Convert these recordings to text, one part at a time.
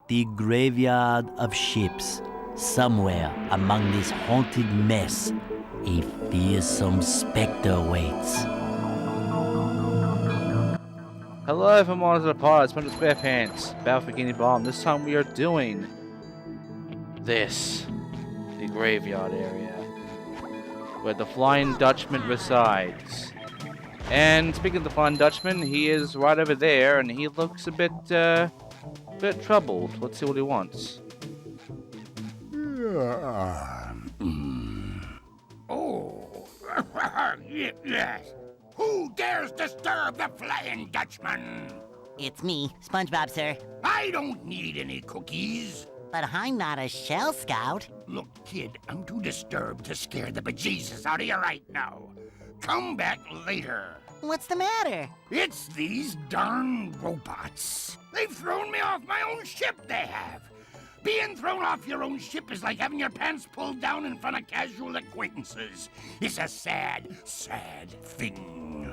the graveyard of ships. Somewhere among this haunted mess, a fearsome specter waits. Hello from Mars of the Pod, Spongebob Squarepants, Battle for Bikini Bomb. This time we are doing this, the graveyard area, where the Flying Dutchman resides. And speaking of the Flying Dutchman, he is right over there, and he looks a bit troubled. Let's see what he wants. Oh, yes. Who dares disturb the Flying Dutchman? It's me, SpongeBob, sir. I don't need any cookies. But I'm not a Shell Scout. Look, kid, I'm too disturbed to scare the bejesus out of you right now. Come back later. What's the matter? It's these darn robots. They've thrown me off my own ship, they have. Being thrown off your own ship is like having your pants pulled down in front of casual acquaintances. It's a sad, sad thing.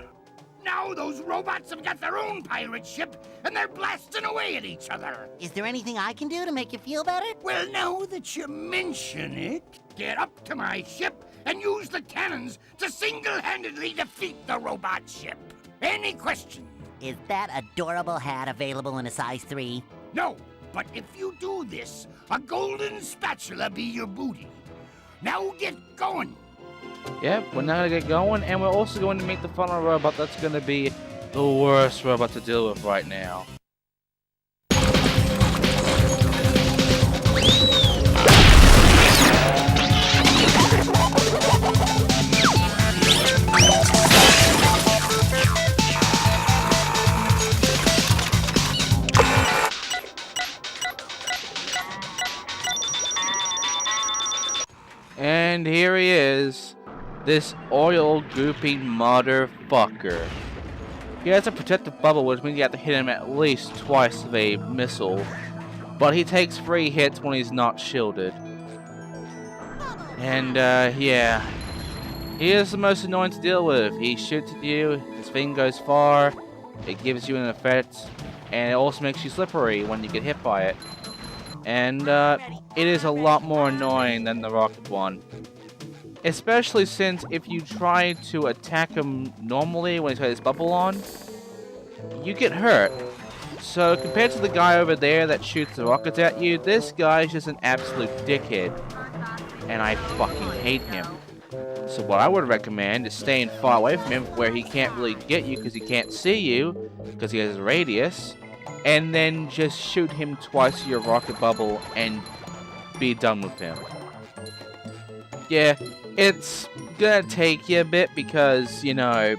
Now those robots have got their own pirate ship, and they're blasting away at each other. Is there anything I can do to make you feel better? Well, now that you mention it, get up to my ship and use the cannons to single-handedly defeat the robot ship. Any question? Is that adorable hat available in a size 3? No, but if you do this, a golden spatula be your booty. Now get going. Yep, we're now gonna get going, and we're also going to meet the final robot that's gonna be the worst robot to deal with right now. And here he is, this oil goopy motherfucker. He has a protective bubble, which means you have to hit him at least twice with a missile. But he takes 3 hits when he's not shielded. And yeah, he is the most annoying to deal with. He shoots at you, his thing goes far, it gives you an effect, and it also makes you slippery when you get hit by it. And it is a lot more annoying than the rocket one. Especially since if you try to attack him normally when he's got his bubble on, you get hurt. So compared to the guy over there that shoots the rockets at you, this guy's just an absolute dickhead. And I fucking hate him. So what I would recommend is staying far away from him where he can't really get you because he can't see you, because he has a radius. And then just shoot him twice with your rocket bubble and be done with him. Yeah, it's gonna take you a bit because, you know,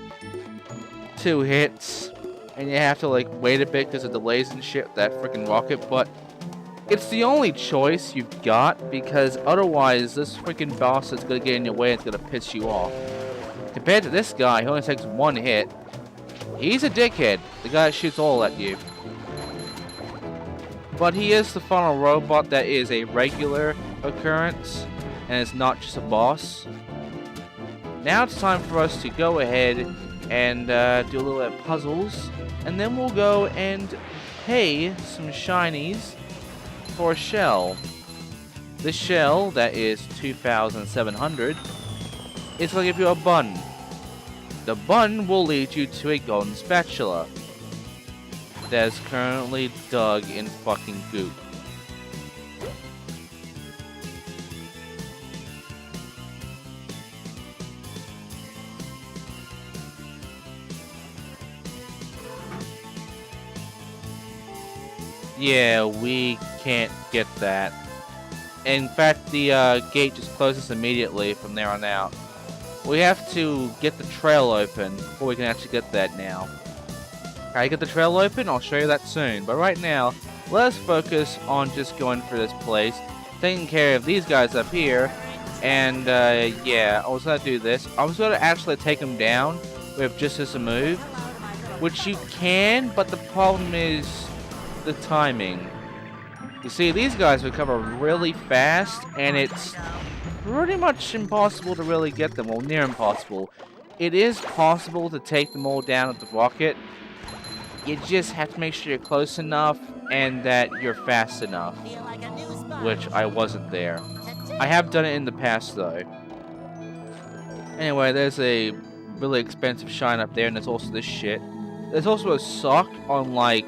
2 hits, and you have to like wait a bit because of delays and shit with that freaking rocket, but it's the only choice you've got because otherwise this freaking boss is gonna get in your way and it's gonna piss you off. Compared to this guy who only takes 1 hit, he's a dickhead, the guy that shoots all at you. But he is the final robot that is a regular occurrence, and it's not just a boss. Now it's time for us to go ahead and do a little bit of puzzles, and then we'll go and pay some shinies for a shell. This shell, that is 2,700, is going to give you a bun. The bun will lead you to a golden spatula that is currently dug in fucking goop. Yeah, we can't get that. In fact, the gate just closes immediately from there on out. We have to get the trail open before we can actually get that now. How you get the trail open? I'll show you that soon. But right now, let us focus on just going for this place, taking care of these guys up here, and yeah, I was gonna do this. I was gonna actually take them down with just as a move, which you can, but the problem is the timing. You see, these guys recover really fast, and it's pretty much impossible to really get them. Well, near impossible. It is possible to take them all down with the rocket, You just have to make sure you're close enough and that you're fast enough, Feel like a new sponge. which I wasn't there. I have done it in the past though. Anyway, there's a really expensive shine up there, and there's also this shit. There's also a sock on like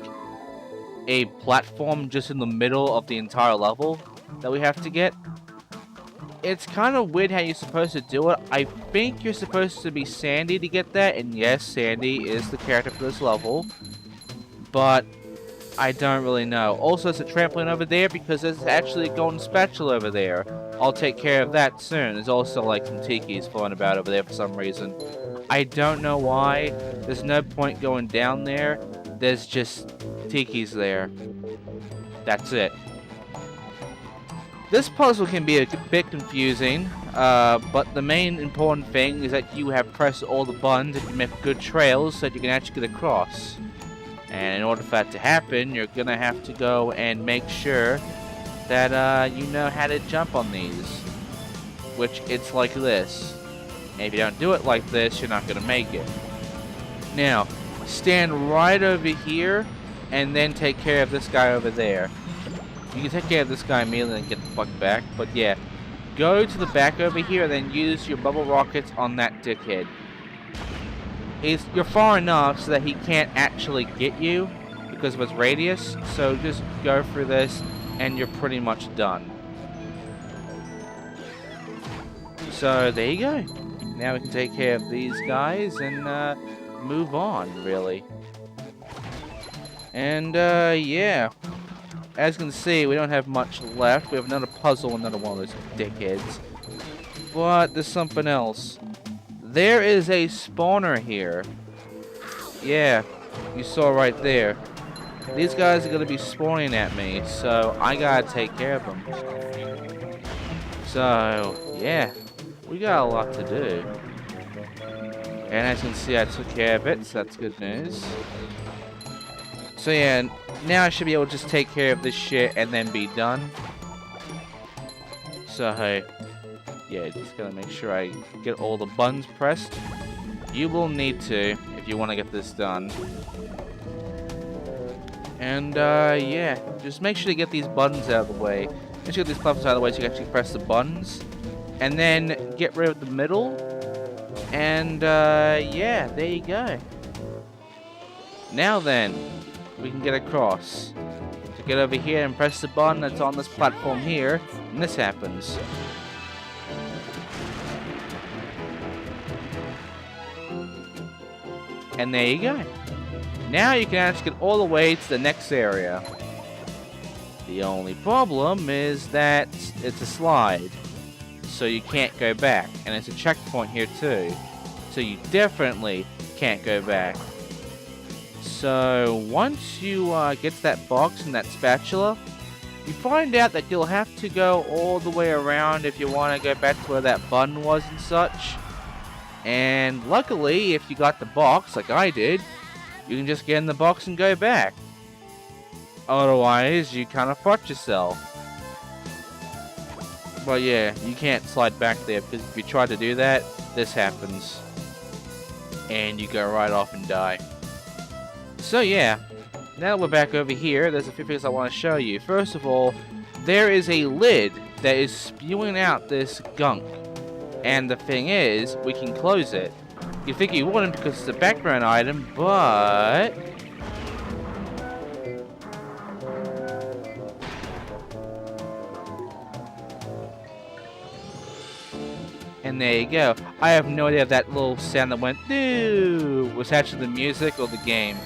a platform just in the middle of the entire level that we have to get. It's kind of weird how you're supposed to do it. I think you're supposed to be Sandy to get that, and yes, Sandy is the character for this level, but I don't really know. Also, there's a trampoline over there because there's actually a golden spatula over there. I'll take care of that soon. There's also like some tikis flying about over there for some reason. I don't know why. There's no point going down there. There's just tikis there. That's it. This puzzle can be a bit confusing, but the main important thing is that you have pressed all the buttons and you make good trails so that you can actually get across. And in order for that to happen, you're going to have to go and make sure that you know how to jump on these. Which it's like this. And if you don't do it like this, you're not going to make it. Now, stand right over here and then take care of this guy over there. You can take care of this guy immediately and get the fuck back. But yeah, go to the back over here and then use your bubble rockets on that dickhead. You're far enough so that he can't actually get you because of his radius. So just go through this and you're pretty much done. So there you go. Now we can take care of these guys and move on, really. And yeah. As you can see, we don't have much left. We have another puzzle, another one of those dickheads. But there's something else. There is a spawner here. Yeah, you saw right there. These guys are going to be spawning at me, so I gotta take care of them. So, yeah, we got a lot to do. And as you can see, I took care of it, so that's good news. So yeah, now I should be able to just take care of this shit and then be done. So, yeah, just gotta make sure I get all the buttons pressed. You will need to if you want to get this done. And, yeah, just make sure to get these buttons out of the way. Make sure to get these buttons out of the way so you can actually press the buttons. And then get rid of the middle. And, yeah, there you go. Now then, we can get across. So get over here and press the button that's on this platform here, and this happens. And there you go. Now you can actually get all the way to the next area. The only problem is that it's a slide, so you can't go back, and it's a checkpoint here too, so you definitely can't go back. So once you get to that box and that spatula, you find out that you'll have to go all the way around if you want to go back to where that button was and such. And luckily, if you got the box like I did, you can just get in the box and go back. Otherwise, you kind of fucked yourself. But yeah, you can't slide back there because if you try to do that, this happens. And you go right off and die. So yeah, now that we're back over here, there's a few things I want to show you. First of all, there is a lid that is spewing out this gunk. And the thing is, we can close it. You'd think you wouldn't because it's a background item, but... And there you go. I have no idea if that little sound that went "doo" was actually the music or the game.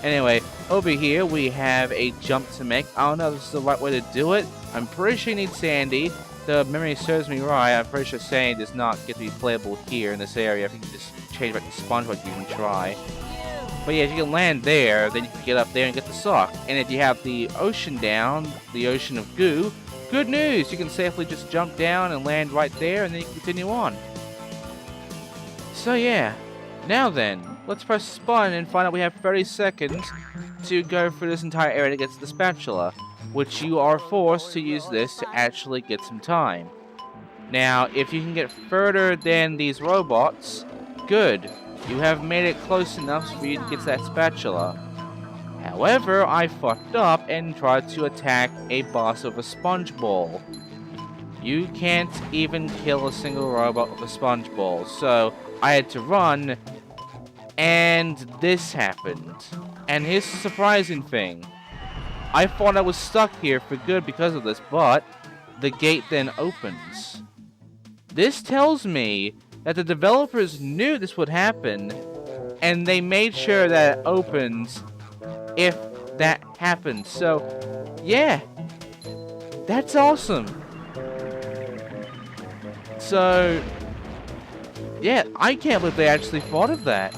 Anyway, over here we have a jump to make. I don't know if this is the right way to do it. I'm pretty sure you need Sandy. The memory serves me right. I'm pretty sure Sandy does not get to be playable here in this area. I think you just change back to Spongebob you can try. But yeah, if you can land there, then you can get up there and get the sock. And if you have the ocean down, the ocean of goo, good news! You can safely just jump down and land right there, and then you can continue on. So yeah, now then, let's press this button and find out we have 30 seconds to go through this entire area to get to the spatula, which you are forced to use this to actually get some time. Now, if you can get further than these robots, good. You have made it close enough for you to get to that spatula. However, I fucked up and tried to attack a boss with a sponge ball. You can't even kill a single robot with a sponge ball, so I had to run, and this happened. And here's the surprising thing. I thought I was stuck here for good because of this, but the gate then opens. This tells me that the developers knew this would happen, and they made sure that it opens if that happened. So, yeah, that's awesome. So, yeah, I can't believe they actually thought of that.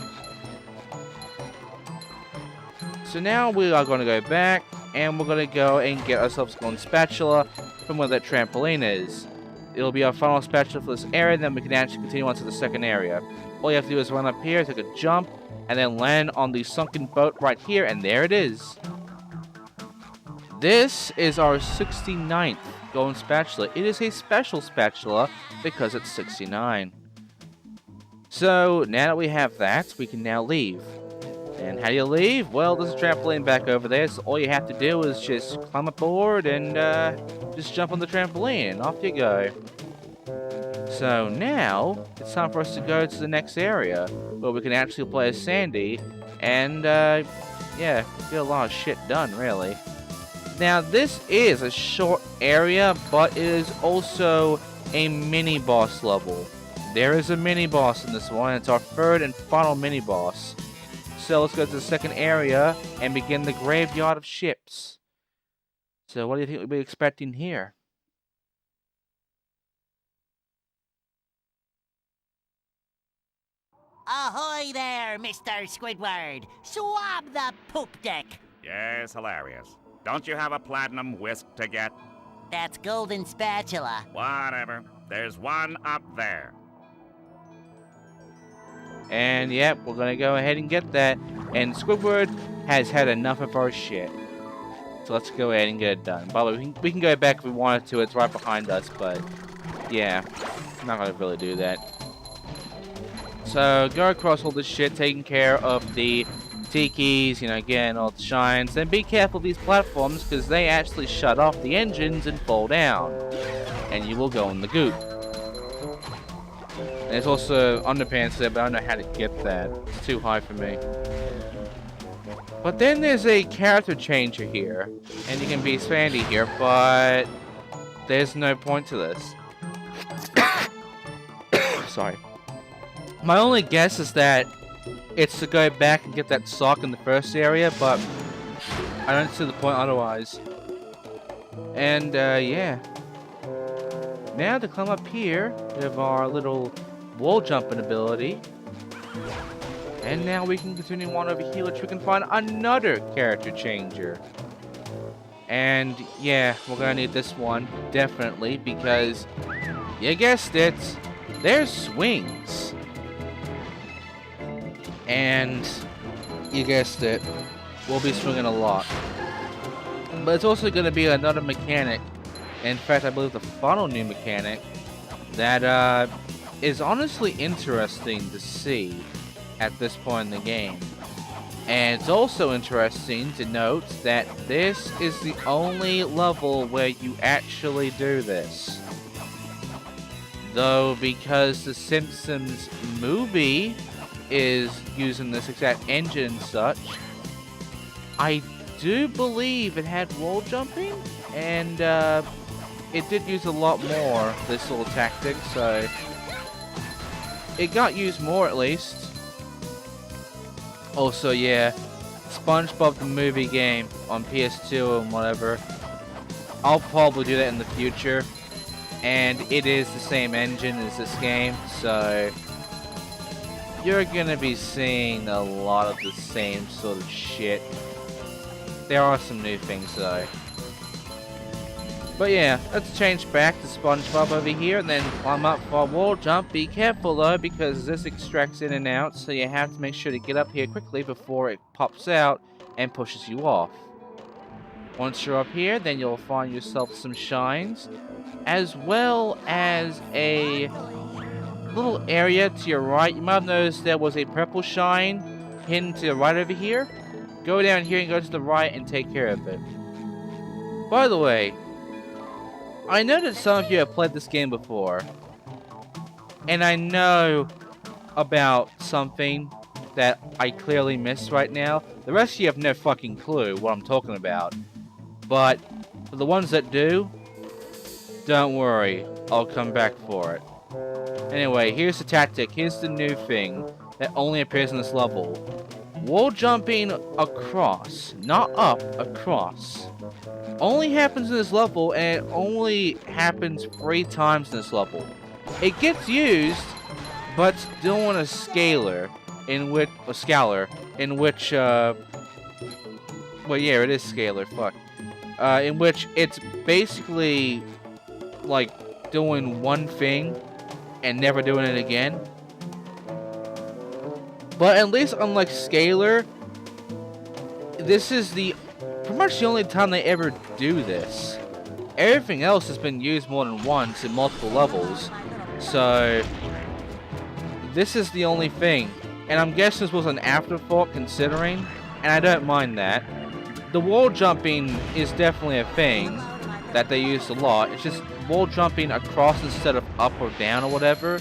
So now we are going to go back, and we're going to go and get ourselves one spatula from where that trampoline is. It'll be our final spatula for this area, then we can actually continue on to the second area. All you have to do is run up here, take a jump, and then land on the sunken boat right here, and there it is. This is our 69th golden spatula. It is a special spatula because it's 69. So now that we have that, we can now leave. And how do you leave? Well, there's a trampoline back over there, so all you have to do is just climb aboard and just jump on the trampoline, and off you go. So now, it's time for us to go to the next area, where we can actually play as Sandy, and yeah, get a lot of shit done, really. Now, this is a short area, but it is also a mini-boss level. There is a mini-boss in this one, it's our third and final mini-boss. So let's go to the second area and begin the graveyard of ships. So what do you think we'll be expecting here? Ahoy there, Mr. Squidward! Swab the poop deck! Yes, hilarious. Don't you have a platinum whisk to get? That's golden spatula. Whatever. There's one up there. And yep, we're gonna go ahead and get that. And Squidward has had enough of our shit. So let's go ahead and get it done. By the way, we can go back if we wanted to. It's right behind us, but yeah, I'm not gonna really do that. So go across all this shit, taking care of the tikis, you know, getting all the shines. And be careful of these platforms because they actually shut off the engines and fall down, and you will go in the goop. And there's also underpants there, but I don't know how to get that. It's too high for me. But then there's a character changer here. And you can be Sandy here, but there's no point to this. Sorry. My only guess is that it's to go back and get that sock in the first area, but I don't see the point otherwise. And, yeah. Now to climb up here, we have our little wall jumping ability. And now we can continue on over here, which we can find another character changer. And yeah, we're gonna need this one, definitely, because you guessed it, there's swings. And you guessed it, we'll be swinging a lot. But it's also gonna be another mechanic. In fact, I believe the final new mechanic that is honestly interesting to see at this point in the game. And it's also interesting to note that this is the only level where you actually do this. Though, because the Simpsons movie is using this exact engine and such, I do believe it had wall jumping, and it did use a lot more, this little tactic, so it got used more at least. Also, yeah, Spongebob the movie game on PS2 and whatever, I'll probably do that in the future, and it is the same engine as this game, so you're gonna be seeing a lot of the same sort of shit. There are some new things though. But yeah, let's change back to SpongeBob over here and then climb up for a wall jump. Be careful though, because this extracts in and out, so you have to make sure to get up here quickly before it pops out and pushes you off. Once you're up here, then you'll find yourself some shines, as well as a little area to your right. You might have noticed there was a purple shine hidden to the right over here. go down here and go to the right and take care of it. By the way, I know that some of you have played this game before. And I know about something that I clearly missed right now. The rest of you have no fucking clue what I'm talking about. But for the ones that do, don't worry, I'll come back for it. Anyway, here's the tactic. Here's the new thing that only appears in this level. Wall jumping across, not up, across. Only happens in this level, and it only happens 3 times in this level. It gets used, but still on a scalar, in which, well, yeah, it is scalar, fuck. In which it's basically, like, doing one thing and never doing it again. But at least unlike scalar, this is pretty much the only time they ever do this. Everything else has been used more than once in multiple levels. So, this is the only thing. And I'm guessing this was an afterthought considering, and I don't mind that. The wall jumping is definitely a thing that they use a lot. It's just wall jumping across instead of up or down or whatever.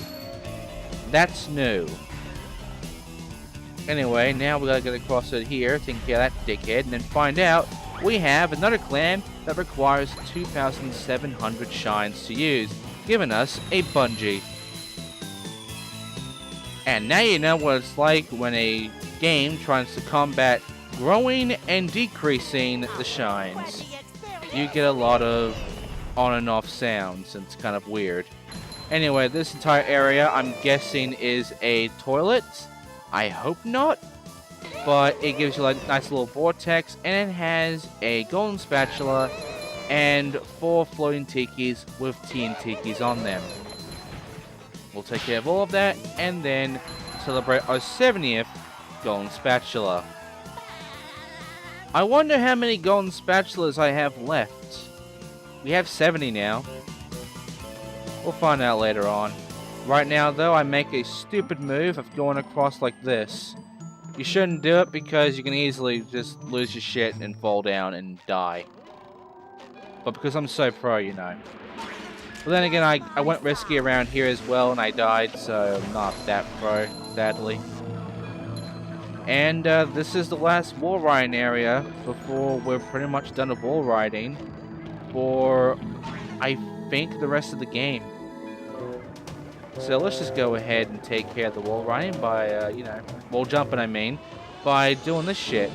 That's new. Anyway, now we gotta get across it here, take care of that dickhead, and then find out we have another clan that requires 2,700 shines to use, giving us a bungee. And now you know what it's like when a game tries to combat growing and decreasing the shines. You get a lot of on and off sounds, and it's kind of weird. Anyway, this entire area I'm guessing is a toilet. I hope not, but it gives you like a nice little vortex, and it has a golden spatula and 4 floating tikis with TNT tikis on them. We'll take care of all of that and then celebrate our 70th golden spatula. I wonder how many golden spatulas I have left. We have 70 now. We'll find out later on. Right now, though, I make a stupid move of going across like this. You shouldn't do it because you can easily just lose your shit and fall down and die. But because I'm so pro, you know. But then again, I went risky around here as well and I died, so I'm not that pro, sadly. And this is the last wall riding area before we're pretty much done with wall riding for, I think, the rest of the game. So let's just go ahead and take care of the wall riding by, you know, wall jumping I mean, by doing this shit.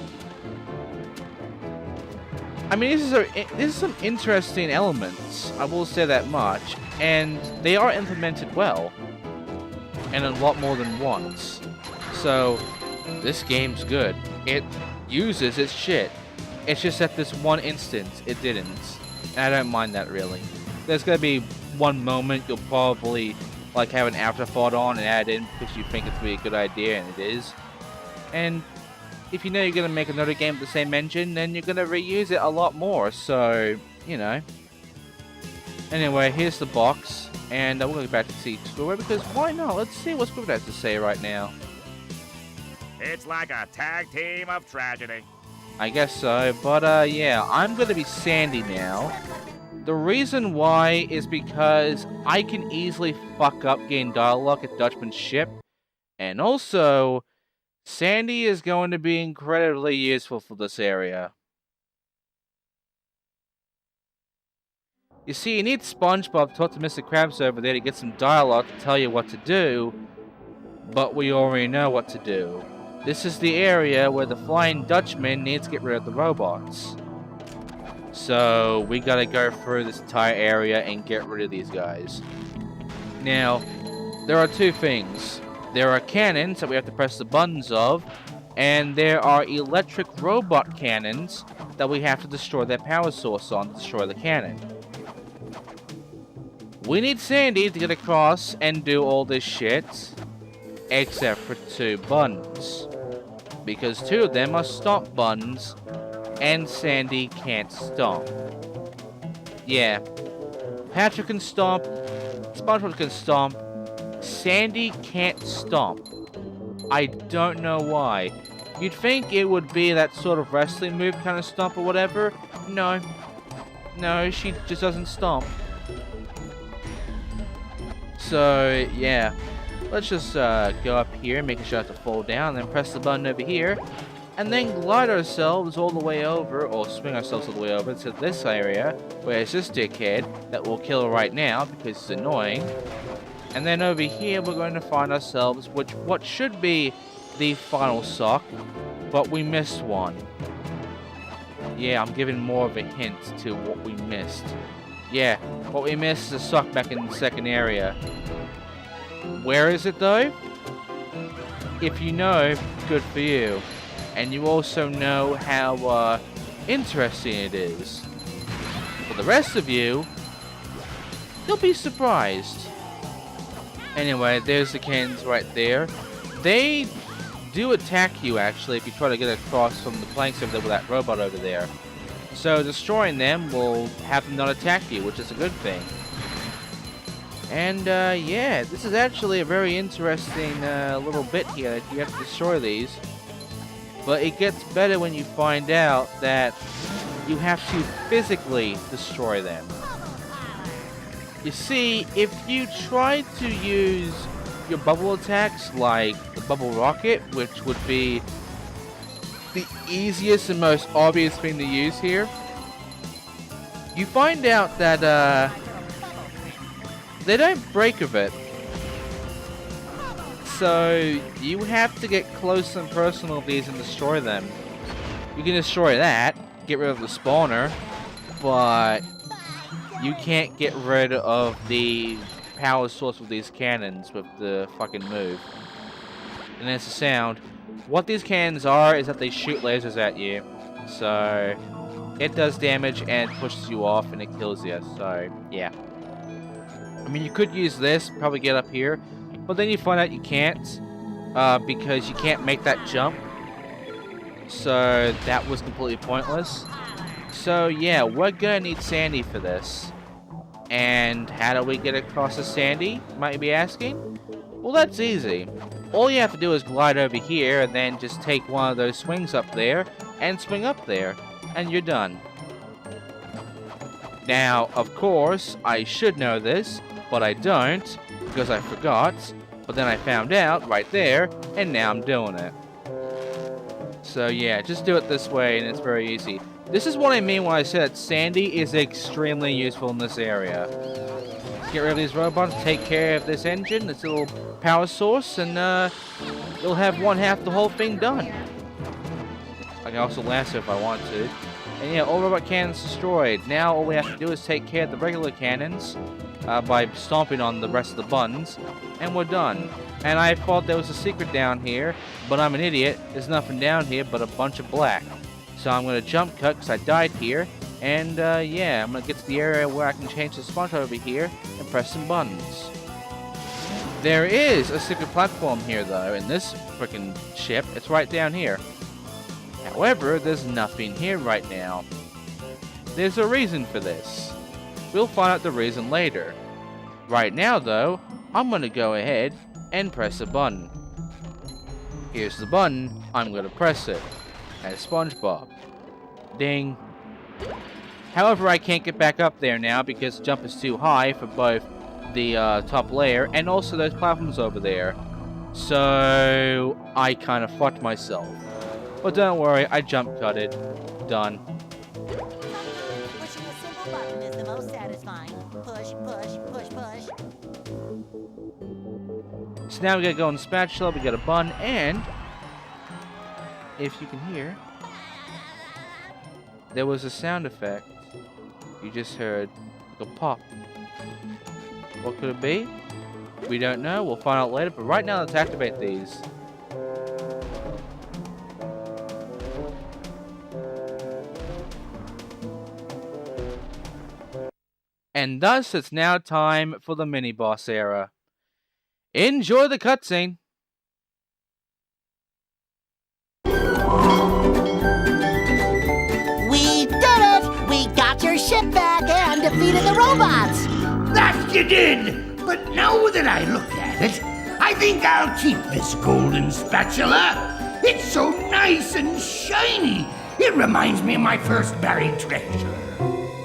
I mean, this is some interesting elements, I will say that much, and they are implemented well, and a lot more than once. So, this game's good. It uses its shit. It's just at this one instance, it didn't, and I don't mind that really. There's gonna be one moment you'll probably like have an afterthought on and add in because you think it's really a good idea, and it is. And if you know you're gonna make another game with the same engine, then you're gonna reuse it a lot more. So, you know. Anyway, here's the box, and we'll go back to see Squidward because why not? Let's see what Squidward has to say right now. It's like a tag team of tragedy. I guess so, but yeah, I'm gonna be Sandy now. The reason why is because I can easily fuck up getting dialogue at Dutchman's ship. And also, Sandy is going to be incredibly useful for this area. You see, you need Spongebob to talk to Mr. Krabs over there to get some dialogue to tell you what to do. But we already know what to do. This is the area where the Flying Dutchman needs to get rid of the robots. So, we gotta go through this entire area and get rid of these guys. Now, there are 2 things. There are cannons that we have to press the buttons of, and there are electric robot cannons that we have to destroy their power source on to destroy the cannon. We need Sandy to get across and do all this shit, except for 2 buttons. Because 2 of them are stomp buttons, and Sandy can't stomp. Yeah. Patrick can stomp, SpongeBob can stomp, Sandy can't stomp. I don't know why. You'd think it would be that sort of wrestling move kind of stomp or whatever. No. No, she just doesn't stomp. So, yeah. Let's just go up here, making sure not to fall down, then press the button over here. And then glide ourselves all the way over, or swing ourselves all the way over to this area, where it's this dickhead that we'll kill right now because it's annoying. And then over here, we're going to find ourselves what should be the final sock, but we missed one. Yeah, I'm giving more of a hint to what we missed. Yeah, what we missed is a sock back in the second area. Where is it though? If you know, good for you. And you also know how interesting it is. For the rest of you, you'll be surprised. Anyway, there's the cannons right there. They do attack you actually if you try to get across from the planks over there with that robot over there. So destroying them will have them not attack you, which is a good thing. And yeah, this is actually a very interesting little bit here that you have to destroy these. But it gets better when you find out that you have to physically destroy them. You see, if you try to use your bubble attacks like the bubble rocket, which would be the easiest and most obvious thing to use here, you find out that they don't break a bit. So you have to get close and personal with these and destroy them. You can destroy that, get rid of the spawner, but you can't get rid of the power source with these cannons with the fucking move. And there's the sound. What these cannons are is that they shoot lasers at you. So it does damage and pushes you off and it kills you. So yeah. I mean, you could use this, probably get up here, but then you find out you can't because you can't make that jump. So that was completely pointless. So yeah, we're gonna need Sandy for this. And how do we get across the Sandy, might you be asking? Well, that's easy. All you have to do is glide over here and then just take one of those swings up there and swing up there, and you're done. Now, of course, I should know this, but I don't, because I forgot, but then I found out right there, and now I'm doing it. So yeah, just do it this way, and it's very easy. This is what I mean when I say that Sandy is extremely useful in this area. Get rid of these robots, take care of this engine, this little power source, and you'll have one half the whole thing done. I can also lasso if I want to. And yeah, all robot cannons destroyed. Now all we have to do is take care of the regular cannons by stomping on the rest of the buttons, and we're done. And I thought there was a secret down here, but I'm an idiot. There's nothing down here but a bunch of black. So I'm going to jump cut because I died here. And yeah, I'm going to get to the area where I can change the spot over here and press some buttons. There is a secret platform here though in this frickin' ship. It's right down here. However, there's nothing here right now. There's a reason for this. We'll find out the reason later. Right now though, I'm going to go ahead and press a button. Here's the button. I'm going to press it. As SpongeBob. Ding. However, I can't get back up there now because the jump is too high for both the top layer and also those platforms over there. So I kind of fucked myself. But don't worry, I jump cutted. Done. Pushing a simple button is the most satisfying. Push, push, push, push. So now we gotta go in the spatula, we got a button, and if you can hear, there was a sound effect. You just heard like a pop. What could it be? We don't know. We'll find out later. But right now, let's activate these. And thus, it's now time for the mini-boss era. Enjoy the cutscene. We did it! We got your ship back and defeated the robots! That you did! But now that I look at it, I think I'll keep this golden spatula. It's so nice and shiny. It reminds me of my first buried treasure.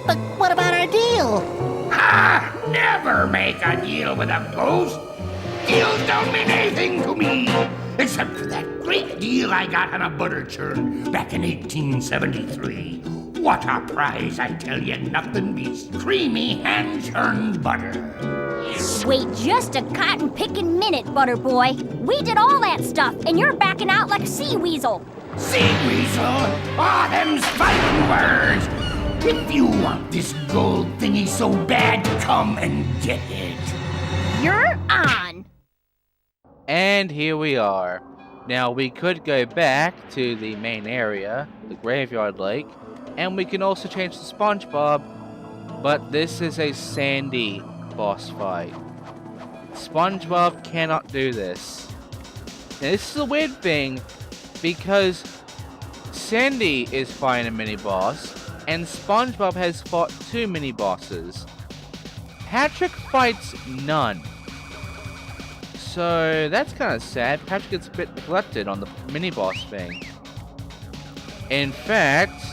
But what about our deal? Ah, never make a deal with a ghost. Deals don't mean anything to me, except for that great deal I got on a butter churn back in 1873. What a prize, I tell you. Nothing beats creamy hand-churned butter. Wait just a cotton-picking minute, Butter Boy. We did all that stuff, and you're backing out like a sea weasel. Sea weasel? Ah, them's fighting words. If you want this gold thingy so bad, come and get it. You're on. And here we are. Now we could go back to the main area, the graveyard lake, and we can also change to SpongeBob, but this is a Sandy boss fight. SpongeBob cannot do this. Now this is a weird thing, because Sandy is fighting a mini-boss, and SpongeBob has fought 2 mini-bosses. Patrick fights none. So that's kind of sad. Patrick gets a bit neglected on the mini-boss thing. In fact,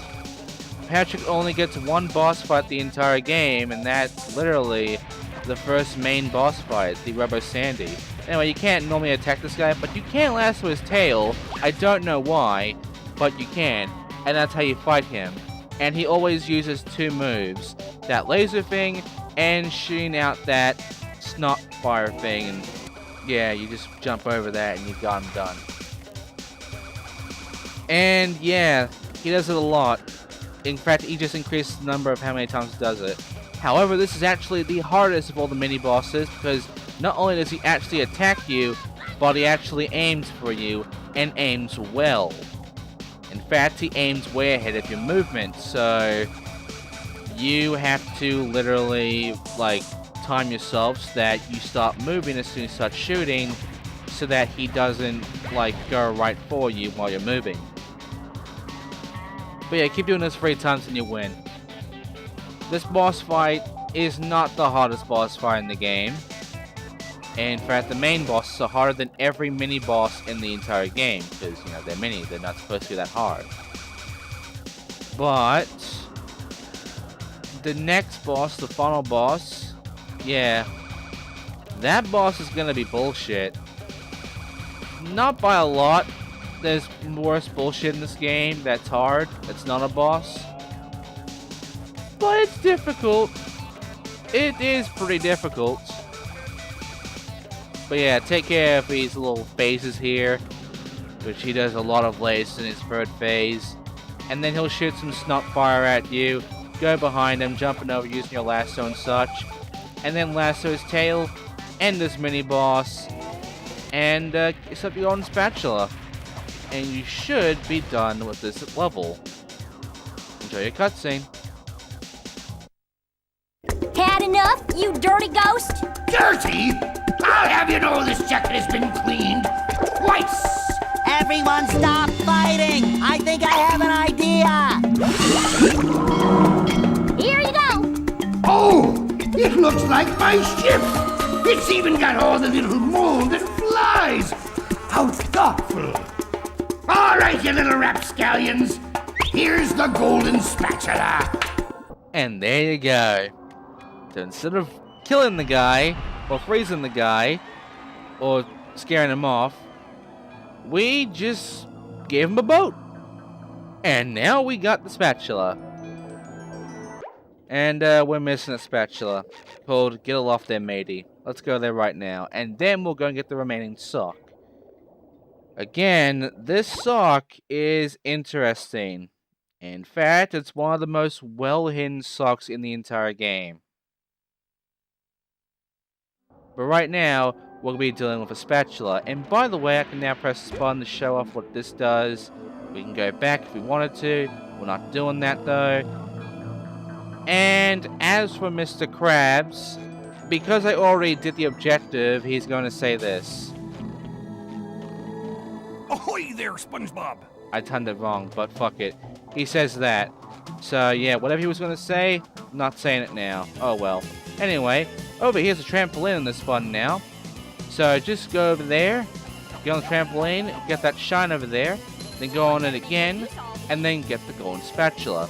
Patrick only gets 1 boss fight the entire game, and that's literally the first main boss fight, the Rubber Sandy. Anyway, you can't normally attack this guy, but you can lasso his tail. I don't know why, but you can, and that's how you fight him. And he always uses 2 moves, that laser thing and shooting out that snot fire thing, and yeah, you just jump over that and you got him done. And yeah, he does it a lot. In fact, he just increased the number of how many times he does it. However, this is actually the hardest of all the mini bosses, because not only does he actually attack you, but he actually aims for you, and aims well. In fact, he aims way ahead of your movement, so you have to literally, like, time yourself so that you start moving as soon as you start shooting, so that he doesn't, like, go right for you while you're moving. But yeah, keep doing this 3 times and you win. This boss fight is not the hardest boss fight in the game. In fact, the main bosses are harder than every mini-boss in the entire game, because, you know, they're mini, they're not supposed to be that hard. But the next boss, the final boss, yeah, that boss is gonna be bullshit. Not by a lot. There's worse bullshit in this game that's hard, that's not a boss. But it's difficult. It is pretty difficult. But yeah, take care of these little phases here, which he does a lot of lace in his 3rd phase. And then he'll shoot some snot fire at you, go behind him, jumping over using your lasso and such. And then lasso his tail, end this mini-boss, and set up your own spatula. And you should be done with this level. Enjoy your cutscene. Had enough, you dirty ghost? Dirty? I'll have you know this jacket has been cleaned twice. Everyone stop fighting! I think I have an idea! Here you go. Oh, it looks like my ship. It's even got all the little mold that flies. How thoughtful. All right, you little rapscallions. Here's the golden spatula. And there you go. So instead of killing the guy, or freezing the guy, or scaring him off, we just gave him a boat. And now we got the spatula. And we're missing a spatula called Get Aloft There Matey. Let's go there right now. And then we'll go and get the remaining sock. Again, this sock is interesting. In fact, it's one of the most well-hidden socks in the entire game. But right now, we'll be dealing with a spatula. And by the way, I can now press this button to show off what this does. We can go back if we wanted to. We're not doing that though. And as for Mr. Krabs, because I already did the objective, he's going to say this. Ahoy there, SpongeBob. I timed it wrong, but fuck it. He says that. So yeah, whatever he was going to say, I'm not saying it now. Oh well. Anyway, over here's a trampoline in this fun now. So just go over there, Get on the trampoline, get that shine over there, then go on it again, and then get the golden spatula.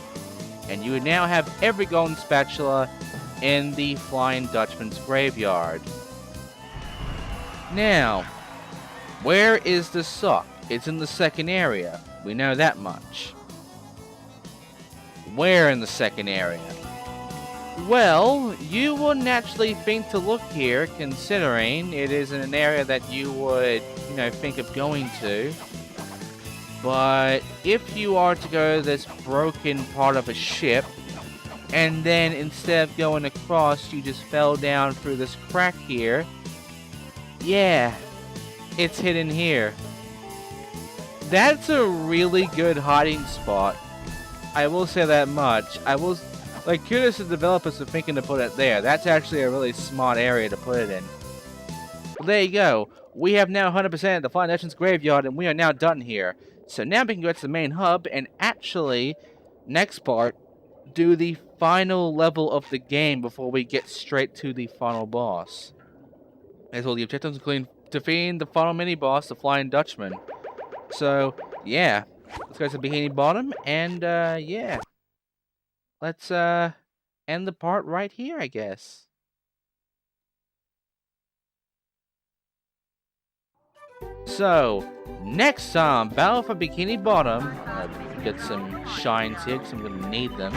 And you now have every golden spatula in the Flying Dutchman's graveyard. Now, where is the sock? It's in the second area. We know that much. Where in the second area? Well, you would naturally think to look here, considering it is in an area that you would, think of going to. But if you are to go to this broken part of a ship, and then instead of going across, you just fell down through this crack here, yeah, it's hidden here. That's a really good hiding spot. I will say that much. Kudos to the developers for thinking to put it there. That's actually a really smart area to put it in. Well, there you go. We have now 100% of the Flying Dutchman's graveyard, and we are now done here. So now we can go to the main hub, and actually, next part, do the final level of the game before we get straight to the final boss. As well, the objectives include defeating the final mini-boss, the Flying Dutchman. So, yeah. Let's go to Bikini Bottom, and, yeah. Let's, end the part right here, I guess. So, next time, Battle for Bikini Bottom. Get some shines here, because I'm going to need them.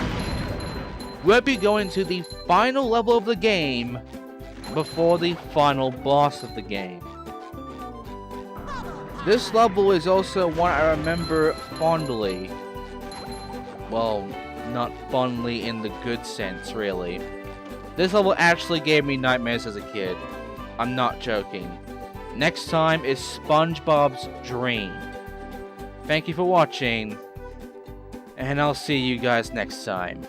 We'll be going to the final level of the game before the final boss of the game. This level is also one I remember fondly. Well, not fondly in the good sense, really. This level actually gave me nightmares as a kid. I'm not joking. Next time is SpongeBob's Dream. Thank you for watching, and I'll see you guys next time.